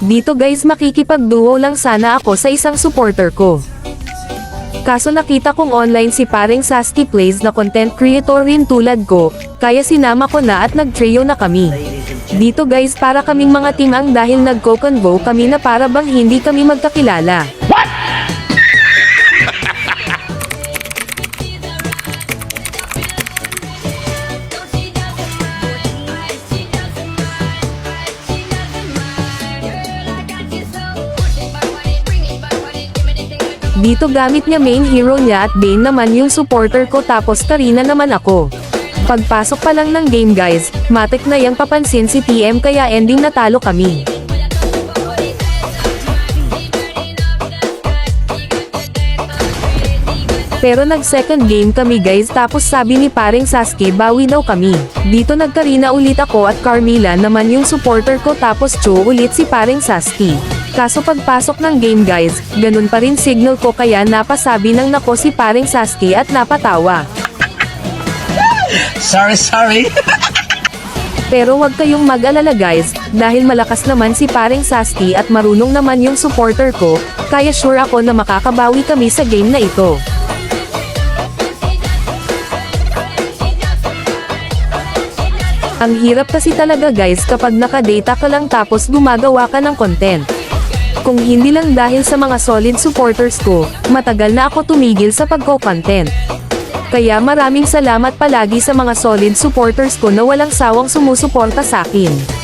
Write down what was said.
Dito guys makikipagduo lang sana ako sa isang supporter ko. Kaso nakita kong online si paring Sasky Plays na content creator rin tulad ko, kaya sinama ko na at nag-trio na kami. Dito guys para kaming mga team ang dahil nag-co-convo kami na para bang hindi kami magkakilala. Dito gamit niya main hero niya at Bane naman yung supporter ko tapos Karina naman ako. Pagpasok pa lang ng game guys, matik na yang papansin si TM kaya ending natalo kami. Pero nag second game kami guys tapos sabi ni paring Sasuke bawi daw kami. Dito nagkarina ulit ako at Carmilla naman yung supporter ko tapos Cho ulit si paring Sasuke. Kaso pagpasok ng game guys, ganun pa rin signal ko kaya napasabi ng nako si paring Sasuke at napatawa. Sorry. Pero wag kayong mag-alala guys, dahil malakas naman si paring Sasuke at marunong naman yung supporter ko, kaya sure ako na makakabawi kami sa game na ito. Ang hirap kasi talaga guys kapag nakadata ka lang tapos gumagawa ka ng content. Kung hindi lang dahil sa mga solid supporters ko, matagal na ako tumigil sa pagko-content. Kaya maraming salamat palagi sa mga solid supporters ko na walang sawang sumusuporta sa akin.